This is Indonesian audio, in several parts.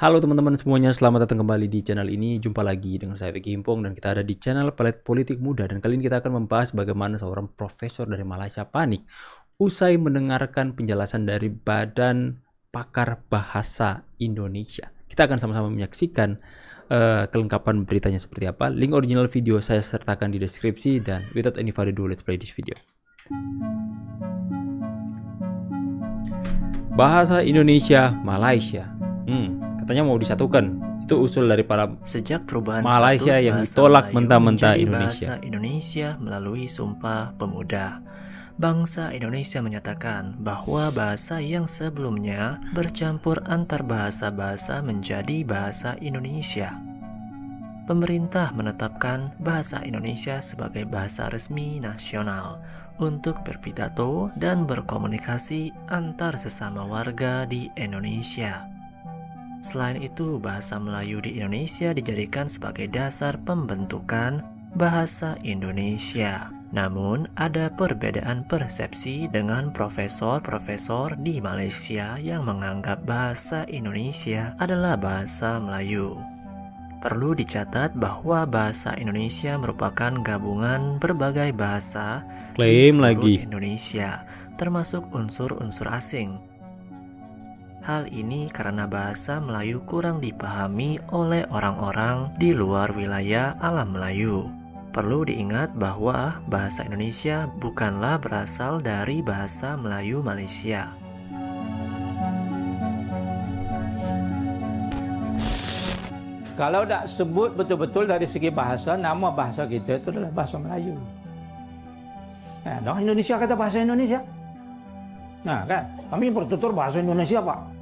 Halo teman-teman semuanya, selamat datang kembali di channel ini. Jumpa lagi dengan saya Vicky Himpong dan kita ada di channel Pelet Politik Muda. Dan kali ini kita akan membahas bagaimana seorang profesor dari Malaysia panik usai mendengarkan penjelasan dari Badan Pakar Bahasa Indonesia. Kita akan sama-sama menyaksikan kelengkapan beritanya seperti apa. Link original video saya sertakan di deskripsi dan without any further ado, let's play this video. Bahasa Indonesia Malaysia. Katanya mau disatukan. Itu usul dari para Sejak perubahan Malaysia status yang bahasa ditolak Melayu mentah-mentah menjadi Indonesia. bahasa Indonesia melalui Sumpah Pemuda, bangsa Indonesia menyatakan bahwa bahasa yang sebelumnya bercampur antar bahasa-bahasa menjadi bahasa Indonesia. Pemerintah menetapkan bahasa Indonesia sebagai bahasa resmi nasional untuk berpidato dan berkomunikasi antar sesama warga di Indonesia. Selain itu, bahasa Melayu di Indonesia dijadikan sebagai dasar pembentukan bahasa Indonesia. Namun, ada perbedaan persepsi dengan profesor-profesor di Malaysia yang menganggap bahasa Indonesia adalah bahasa Melayu. Perlu dicatat bahwa bahasa Indonesia merupakan gabungan berbagai bahasa di Klaim seluruh lagi. Indonesia, termasuk unsur-unsur asing. Hal ini karena bahasa Melayu kurang dipahami oleh orang-orang di luar wilayah alam Melayu. Perlu diingat bahwa bahasa Indonesia bukanlah berasal dari bahasa Melayu Malaysia. Kalau tak sebut betul-betul dari segi bahasa, nama bahasa kita itu adalah bahasa Melayu. Nah, orang Indonesia kata bahasa Indonesia. Nah kan, kami bertutur bahasa Indonesia Pak.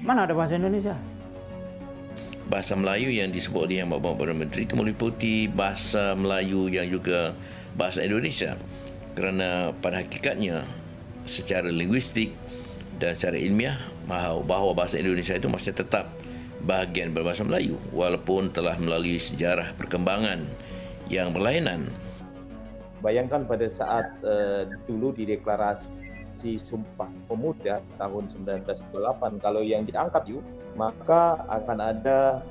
Mana ada bahasa Indonesia? Bahasa Melayu yang disebut oleh Yang Berhormat Perdana Menteri itu meliputi bahasa Melayu yang juga bahasa Indonesia. Kerana pada hakikatnya secara linguistik dan secara ilmiah bahawa bahasa Indonesia itu masih tetap bahagian berbahasa Melayu walaupun telah melalui sejarah perkembangan yang berlainan. Bayangkan pada saat dulu dideklarasi Sumpah Pemuda tahun 1998, kalau yang diangkat maka akan ada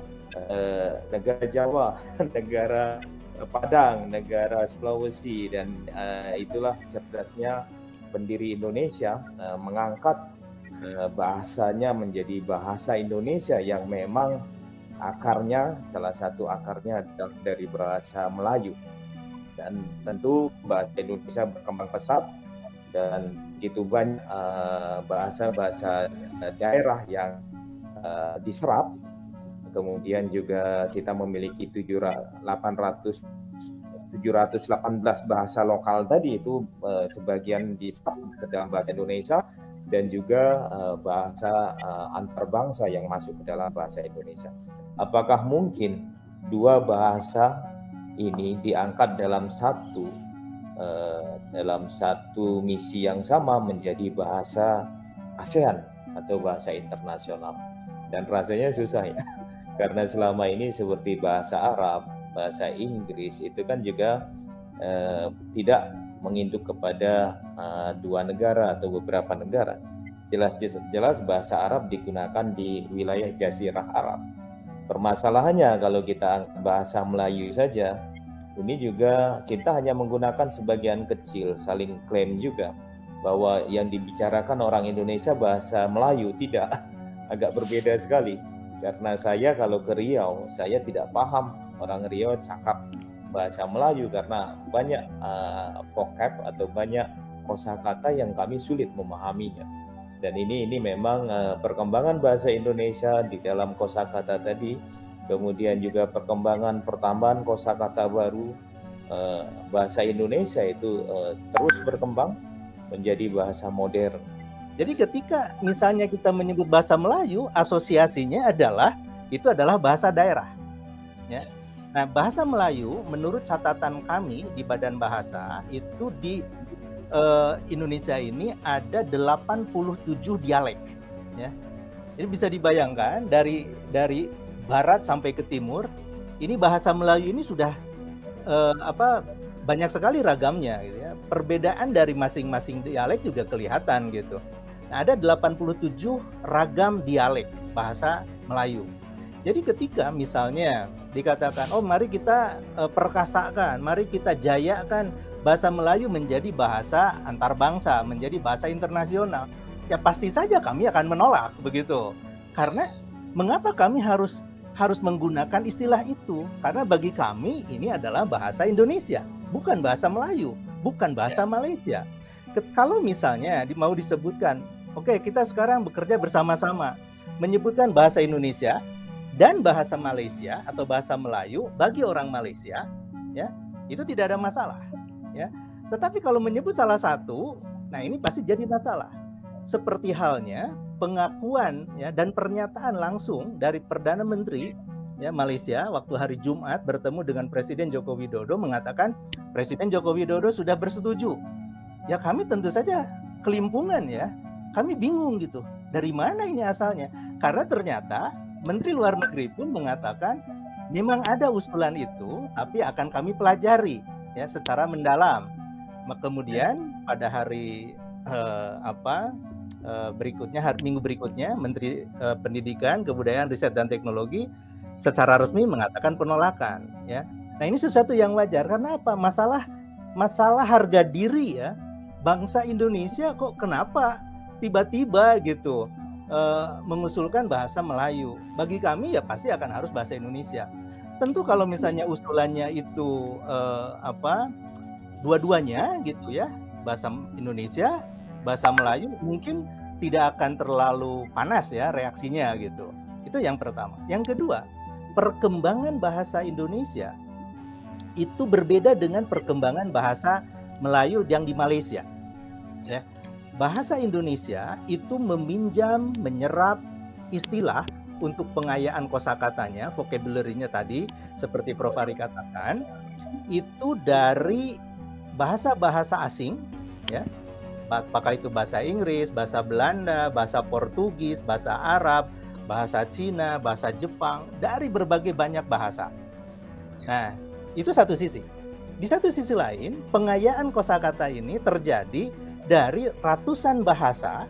negara Jawa, negara Padang, negara Sulawesi, dan itulah cerdasnya pendiri Indonesia mengangkat bahasanya menjadi bahasa Indonesia yang memang akarnya, salah satu akarnya dari bahasa Melayu. Dan tentu bahasa Indonesia berkembang pesat dan begitu banyak bahasa-bahasa daerah yang diserap. Kemudian juga kita memiliki 718 bahasa lokal tadi itu sebagian diserap ke dalam bahasa Indonesia, dan juga bahasa antarbangsa yang masuk ke dalam bahasa Indonesia. Apakah mungkin dua bahasa ini diangkat dalam satu misi yang sama menjadi bahasa ASEAN atau bahasa internasional? Dan rasanya susah ya, karena selama ini seperti bahasa Arab, bahasa Inggris itu kan juga tidak menginduk kepada dua negara atau beberapa negara. Jelas bahasa Arab digunakan di wilayah Jazirah Arab. Permasalahannya kalau kita bahasa Melayu saja, ini juga kita hanya menggunakan sebagian kecil, saling klaim juga bahwa yang dibicarakan orang Indonesia bahasa Melayu. Tidak, agak berbeda sekali. Karena saya kalau ke Riau, saya tidak paham orang Riau cakap bahasa Melayu karena banyak vocab atau banyak kosakata yang kami sulit memahaminya. Dan ini memang perkembangan bahasa Indonesia di dalam kosakata tadi, kemudian juga perkembangan pertambahan kosakata baru, bahasa Indonesia itu terus berkembang menjadi bahasa modern. Jadi ketika misalnya kita menyebut bahasa Melayu, asosiasinya adalah bahasa daerah. Ya. Nah, bahasa Melayu menurut catatan kami di Badan Bahasa itu di Indonesia ini ada 87 dialek. Ya. Jadi bisa dibayangkan dari barat sampai ke timur, ini bahasa Melayu ini sudah banyak sekali ragamnya, gitu ya. Perbedaan dari masing-masing dialek juga kelihatan gitu. Nah, ada 87 ragam dialek bahasa Melayu. Jadi ketika misalnya dikatakan, oh mari kita perkasakan, mari kita jayakan bahasa Melayu menjadi bahasa antar bangsa, menjadi bahasa internasional, ya pasti saja kami akan menolak begitu. Karena mengapa kami harus menggunakan istilah itu? Karena bagi kami ini adalah bahasa Indonesia, bukan bahasa Melayu, bukan bahasa Malaysia. Kalau misalnya mau disebutkan, oke, kita sekarang bekerja bersama-sama menyebutkan bahasa Indonesia dan bahasa Malaysia atau bahasa Melayu bagi orang Malaysia, ya, itu tidak ada masalah, ya. Tetapi kalau menyebut salah satu, nah ini pasti jadi masalah. Seperti halnya pengakuan, ya, dan pernyataan langsung dari Perdana Menteri, ya, Malaysia waktu hari Jumat bertemu dengan Presiden Joko Widodo mengatakan Presiden Joko Widodo sudah bersetuju. Ya kami tentu saja kelimpungan, ya. Kami bingung gitu. Dari mana ini asalnya? Karena ternyata Menteri Luar Negeri pun mengatakan memang ada usulan itu, tapi akan kami pelajari, ya, secara mendalam. Kemudian pada hari minggu berikutnya, Menteri Pendidikan, Kebudayaan, Riset dan Teknologi secara resmi mengatakan penolakan, ya. Nah ini sesuatu yang wajar. Karena apa? Masalah harga diri, ya, bangsa Indonesia kok kenapa tiba-tiba gitu mengusulkan bahasa Melayu. Bagi kami ya pasti akan harus bahasa Indonesia. Tentu kalau misalnya usulannya itu dua-duanya gitu, ya, bahasa Indonesia, bahasa Melayu, mungkin tidak akan terlalu panas, ya, reaksinya gitu. Itu yang pertama. Yang kedua, perkembangan bahasa Indonesia itu berbeda dengan perkembangan bahasa Melayu yang di Malaysia, ya. Bahasa Indonesia itu menyerap istilah untuk pengayaan kosakatanya, vocabulary-nya tadi seperti Prof. Ari katakan, itu dari bahasa-bahasa asing, ya. Apakah itu bahasa Inggris, bahasa Belanda, bahasa Portugis, bahasa Arab, bahasa Cina, bahasa Jepang, dari berbagai banyak bahasa. Nah, itu satu sisi. Di satu sisi lain, pengayaan kosakata ini terjadi dari ratusan bahasa,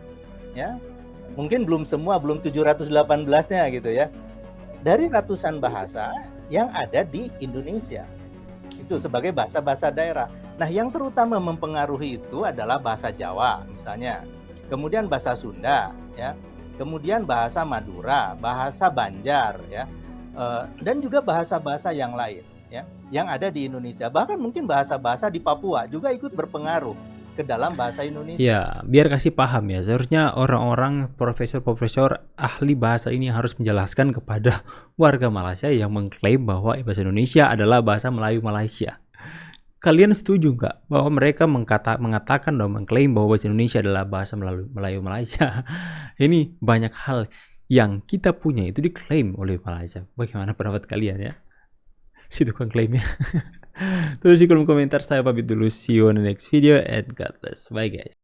ya, mungkin belum semua, belum 718-nya gitu, ya, dari ratusan bahasa yang ada di Indonesia itu sebagai bahasa-bahasa daerah. Nah, yang terutama mempengaruhi itu adalah bahasa Jawa misalnya, kemudian bahasa Sunda, ya, kemudian bahasa Madura, bahasa Banjar, ya, dan juga bahasa-bahasa yang lain, ya, yang ada di Indonesia. Bahkan mungkin bahasa-bahasa di Papua juga ikut berpengaruh ke dalam bahasa Indonesia. Ya, biar kasih paham, ya. Seharusnya orang-orang profesor ahli bahasa ini harus menjelaskan kepada warga Malaysia yang mengklaim bahwa bahasa Indonesia adalah bahasa Melayu Malaysia. Kalian setuju nggak bahwa mereka mengatakan dan mengklaim bahwa bahasa Indonesia adalah bahasa Melayu Malaysia? Ini banyak hal yang kita punya itu diklaim oleh Malaysia. Bagaimana pendapat kalian, ya? Situ kan klaimnya. Tulis di kolom komentar. Saya pamit dulu. See you on the next video and God bless. Bye guys.